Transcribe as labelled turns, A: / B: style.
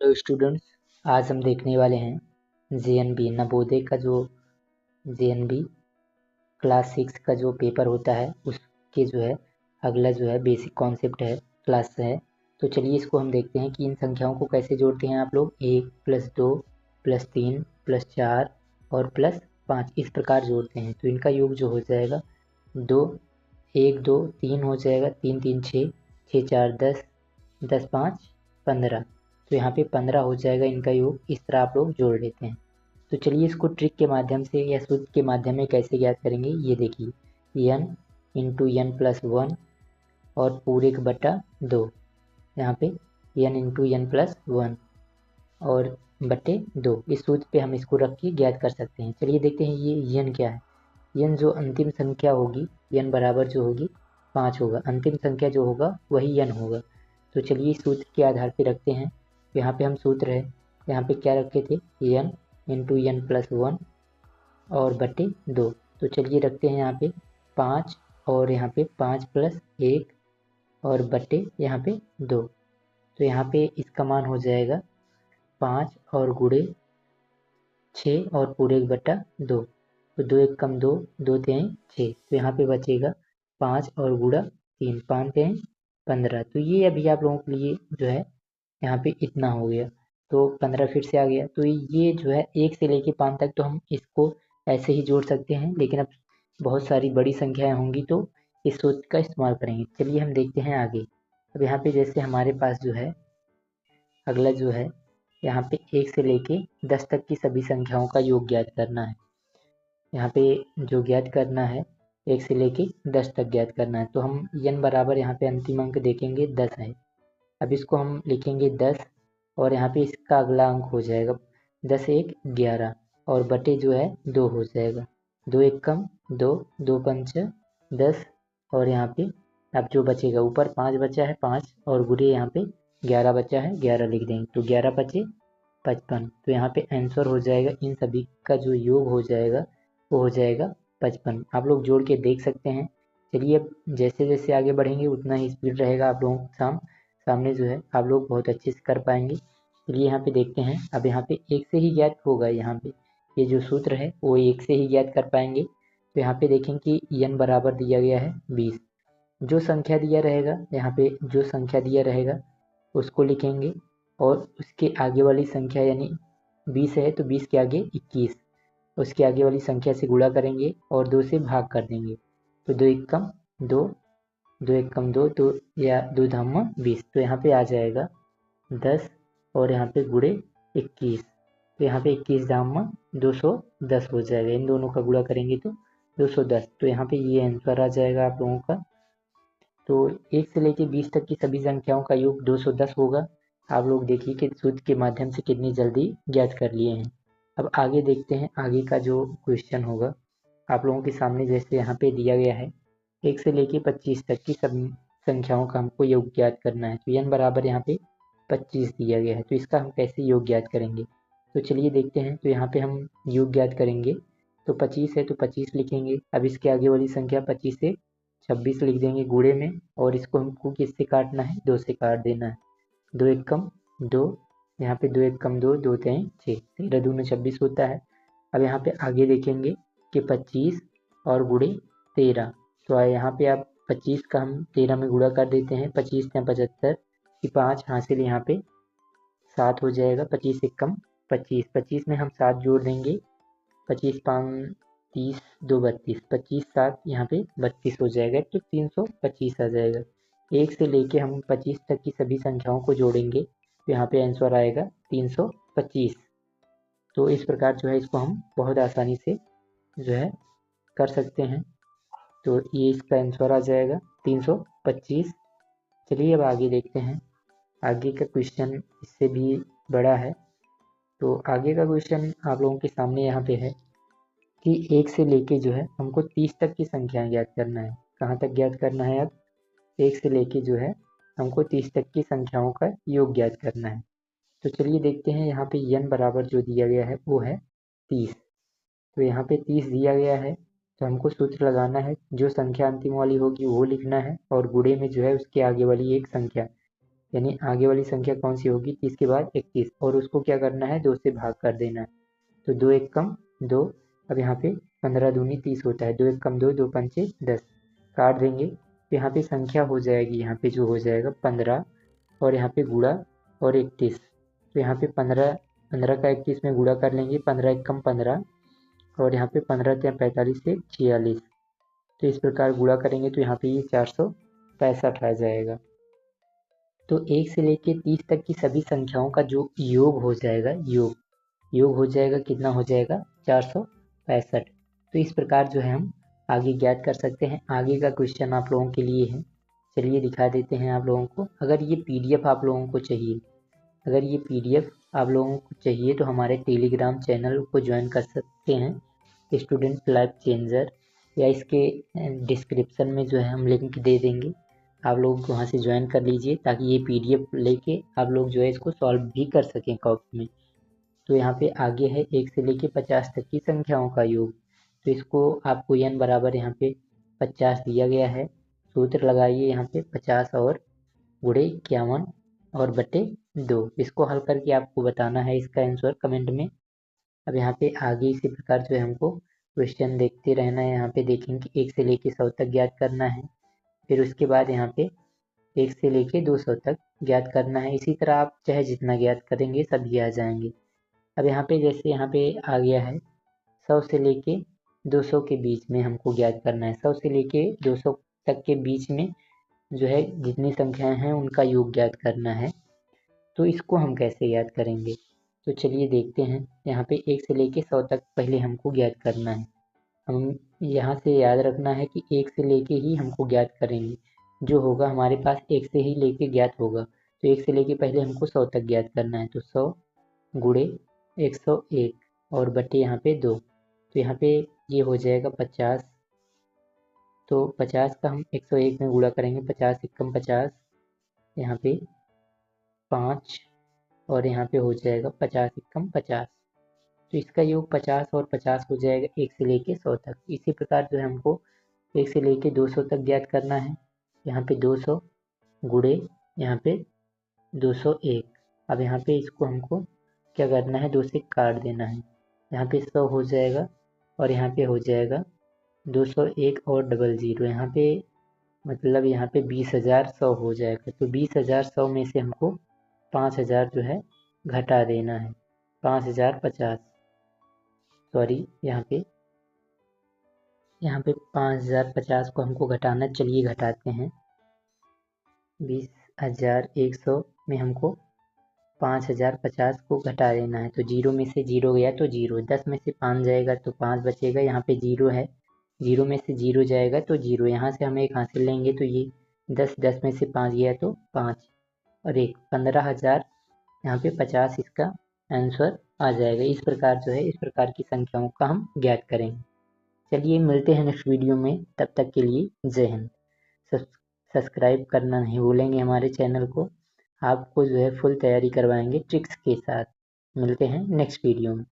A: Hello students, आज हम देखने वाले हैं जेएनबी नवोदय का जो जेएनबी क्लास 6 का जो पेपर होता है उसके जो है अगला जो है बेसिक कॉन्सेप्ट है क्लास है। तो चलिए इसको हम देखते हैं कि इन संख्याओं को कैसे जोड़ते हैं आप लोग। 1+2+3+4 और +5 इस प्रकार जोड़ते हैं। तो इनका योग जो हो जाएगा 2, 1 2 3 हो जाएगा, 3 3 6, 6 4 10, 10 5 15। तो यहाँ पे 15 हो जाएगा इनका योग। इस तरह आप लोग जोड़ लेते हैं। तो चलिए इसको ट्रिक के माध्यम से या सूत्र के माध्यम में कैसे ज्ञात करेंगे ये देखिए। n into N plus one और पूरे का बटा 2। यहाँ पे n into N plus one और बटे 2 इस सूत्र पे हम इसको रख के ज्ञात कर सकते हैं। चलिए देखते हैं ये n क्या है। n जो अंतिम संख्या होगी n बराबर जो होगी 5 होगा। अंतिम संख्या जो होगा वही n होगा। तो चलिए इस सूत्र के आधार पे रखते हैं। यहाँ पे हम सूत्र है, यहाँ पे क्या रखे थे, n into N plus one और बटे 2। तो चलिए रखते हैं यहाँ पे 5 और यहाँ पे 5+1 और बटे यहाँ पे 2। तो यहाँ पे इसका मान हो जाएगा 5 और गुणे 6 और पूरे का बटा 2। तो 2 1 कम 2, 2 3 6। तो यहाँ पे बचेगा 5 और गुणा 3, 5 3 15। तो ये अभी आप लोगों के लिए जो है यहाँ पे इतना हो गया। तो 15 फिर से आ गया। तो ये जो है 1 से लेके 5 तक तो हम इसको ऐसे ही जोड़ सकते हैं, लेकिन अब बहुत सारी बड़ी संख्याएं होंगी तो इस सूत्र का इस्तेमाल करेंगे। चलिए हम देखते हैं आगे। अब यहाँ पे जैसे हमारे पास जो है अगला जो है यहाँ पे 1 से लेके 10 तक की सभी संख्याओं का योग ज्ञात करना है। यहाँ पे जो ज्ञात करना है 1 से लेके 10 तक ज्ञात करना है। तो हम n बराबर यहाँ पे अंतिम अंक देखेंगे 10 है। अब इसको हम लिखेंगे 10 और यहाँ पे इसका अगला अंक हो जाएगा 10 1 11 और बटे जो है 2 हो जाएगा। 2 1 कम 2, 2 पंच 10 और यहाँ पे अब जो बचेगा ऊपर 5 बचा है 5 और गुणे यहाँ पे 11 बचा है 11 लिख देंगे। तो 11 पचे 55। तो यहाँ पे आंसर हो जाएगा इन सभी का जो योग हो जाएगा वो हो जाएगा 55। आप लोग जोड़ के देख सकते हैं। चलिए अब जैसे जैसे आगे बढ़ेंगे उतना ही स्पीड रहेगा आप लोगों के सामने जो है आप लोग बहुत अच्छे से कर पाएंगे। चलिए यहाँ पे देखते हैं। अब यहाँ पे 1 से ही ज्ञात होगा। यहाँ पे ये जो सूत्र है वो 1 से ही ज्ञात कर पाएंगे। तो यहाँ पे देखें कि n बराबर दिया गया है 20। जो संख्या दिया रहेगा यहाँ पे जो संख्या दिया रहेगा उसको लिखेंगे और उसके आगे वाली संख्या यानी 20 है तो 20 के आगे 21, उसके आगे वाली संख्या से गुणा करेंगे और 2 से भाग कर देंगे। तो 2 1 कम 2, 2 1 कम 2, तो या 2 धाम 20। तो यहाँ पे आ जाएगा 10 और यहाँ पे गुणे 21। तो यहाँ पे 21 धाम 210 हो जाएगा। इन दोनों का गुणा करेंगे तो 210। तो यहाँ पे ये आंसर आ जाएगा आप लोगों का। तो 1 से लेके 20 तक की सभी संख्याओं का योग 210 होगा। आप लोग देखिए कि सूत्र के माध्यम से कितनी जल्दी ज्ञात कर लिए हैं। अब आगे देखते हैं आगे का जो क्वेश्चन होगा आप लोगों के सामने। जैसे यहाँ पे दिया गया है 1 से लेके 25 तक की सभी संख्याओं का हमको योग ज्ञात करना है। तो n बराबर यहाँ पे 25 दिया गया है। तो इसका हम कैसे योग ज्ञात करेंगे तो चलिए देखते हैं। तो यहाँ पे हम योग ज्ञात करेंगे तो 25 है तो 25 लिखेंगे। अब इसके आगे वाली संख्या 25 से 26 लिख देंगे गुणे में और इसको हमको किससे काटना है, 2 से काट देना है। 2 1 कम 2, यहाँ पे 2 1 कम 2, 2 3 6, 13 दूनी 26 होता है। अब यहाँ पे आगे देखेंगे कि 25 और गुणे 13। तो यहाँ पे आप 25 का हम 13 में गुणा कर देते हैं। 25 या 75 की 5 हासिल यहाँ पे 7 हो जाएगा। 25 एक कम 25, 25 में हम 7 जोड़ देंगे। 25 5 30, 2 32, 25 7 यहाँ पे 32 हो जाएगा। तो 325 आ जाएगा। 1 से लेके हम 25 तक की सभी संख्याओं को जोड़ेंगे तो यहाँ पे आंसर आएगा 325। तो इस प्रकार जो है इसको हम बहुत आसानी से जो है कर सकते हैं। तो ये इसका आंसर आ जाएगा 325। चलिए अब आगे देखते हैं। आगे का क्वेश्चन इससे भी बड़ा है। तो आगे का क्वेश्चन आप लोगों के सामने यहाँ पे है कि 1 से लेके जो है हमको 30 तक की संख्याएं ज्ञात करना है। कहाँ तक ज्ञात करना है? अब 1 से लेके जो है हमको 30 तक की संख्याओं का योग ज्ञात करना है। तो चलिए देखते हैं। यहाँ पे n बराबर जो दिया गया है वो है 30। तो यहाँ पे 30 दिया गया है तो हमको सूत्र लगाना है। जो संख्या अंतिम वाली होगी वो लिखना है और गुणे में जो है उसके आगे वाली एक संख्या यानी आगे वाली संख्या कौन सी होगी 30 के बाद 31, और उसको क्या करना है 2 से भाग कर देना है। तो 2 एक कम 2, अब यहाँ पे 15 दूनी 30 होता है, 2 एक कम 2, 2 पंचे 10, काट देंगे तो यहाँ पे संख्या हो जाएगी, यहाँ पे जो हो जाएगा 15, और यहाँ पे गुणा और 31, तो यहाँ पे 15 का 31 में गुणा कर लेंगे, 15 एक कम 15, और यहाँ पे 15 या 45 से 46, तो इस प्रकार गुणा करेंगे तो यहाँ पे ये 465 आ जाएगा। तो 1 से लेके 30 तक की सभी संख्याओं का जो योग हो जाएगा, योग हो जाएगा, कितना हो जाएगा 465। तो इस प्रकार जो है हम आगे ज्ञात कर सकते हैं। आगे का क्वेश्चन आप लोगों के लिए है, चलिए दिखा देते हैं आप लोगों को। अगर ये पीडीएफ आप लोगों को चाहिए, अगर ये पीडीएफ आप लोगों को चाहिए तो हमारे टेलीग्राम चैनल को ज्वाइन कर सकते हैं, स्टूडेंट लाइफ चेंजर, या इसके डिस्क्रिप्शन में जो है हम लिंक दे देंगे, आप लोग वहाँ से ज्वाइन कर लीजिए ताकि ये पीडीएफ लेके आप लोग जो है इसको सॉल्व भी कर सकें कॉपी में। तो यहाँ पे आगे है 1 से लेके 50 तक की संख्याओं का योग, तो इसको आपको n बराबर यहाँ पे 50 दिया गया है, सूत्र लगाइए यहाँ पे 50 और गुणे 51 और बटे 2, इसको हल करके आपको बताना है इसका आंसर कमेंट में। अब यहाँ पे आगे इसी प्रकार जो है हमको क्वेश्चन देखते रहना है। यहाँ पे देखेंगे 1 से लेके 100 तक ज्ञात करना है, फिर उसके बाद यहाँ पे 1 से लेके 200 तक ज्ञात करना है। इसी तरह आप चाहे जितना ज्ञात करेंगे सभी आ जाएंगे। अब यहाँ पे जैसे यहाँ पे आ गया है 100 से लेके 200 के बीच में हमको ज्ञात करना है। 100 से लेके 200 तक के बीच में जो है जितनी संख्याएं हैं उनका योग ज्ञात करना है। तो इसको हम कैसे ज्ञात करेंगे, तो चलिए देखते हैं। यहाँ पे 1 से लेके 100 तक पहले हमको ज्ञात करना है। हम यहाँ से याद रखना है कि 1 से लेके ही हमको ज्ञात करेंगे, जो होगा हमारे पास 1 से ही लेके ज्ञात होगा। तो 1 से लेके पहले हमको 100 तक ज्ञात करना है, तो 100 गुणे 101 और बटे यहाँ पे 2, तो यहाँ पे ये हो जाएगा 50। तो 50 का हम 101 में गुणा करेंगे, 50 एकम 50, यहाँ पे 5, और यहाँ पे हो जाएगा 50 एकम 50, तो इसका योग 50 और 50 हो जाएगा 1 से लेके 100 तक। इसी प्रकार जो है हमको 1 से लेके 200 तक ज्ञात करना है। यहाँ पे 200 गुणे यहाँ पे 201, अब यहाँ पे इसको हमको क्या करना है 2 से काट देना है, यहाँ पे 100 हो जाएगा और यहाँ पे हो जाएगा 201 और 00, यहाँ पे मतलब यहाँ पे 20,100 हो जाएगा। तो 20,100 में से हमको 5,000 जो है घटा देना है, 5,050, सॉरी यहाँ पे 5,050 को हमको घटाना, चलिए घटाते हैं। 20,100 में हमको 5,050 को घटा देना है, तो जीरो में से जीरो गया तो जीरो, 10 में से 5 जाएगा तो 5 बचेगा, यहाँ पे जीरो है, जीरो में से जीरो जाएगा तो जीरो, यहाँ से हम एक हासिल लेंगे तो ये 10 में से 5 गया तो 5 और 1, 15,000 यहाँ पे 50 इसका आंसर आ जाएगा। इस प्रकार जो है इस प्रकार की संख्याओं का हम ज्ञात करेंगे। चलिए मिलते हैं नेक्स्ट वीडियो में, तब तक के लिए जय हिंद। सब्सक्राइब करना नहीं भूलेंगे हमारे चैनल को, आपको जो है फुल तैयारी करवाएंगे ट्रिक्स के साथ। मिलते हैं नेक्स्ट वीडियो में।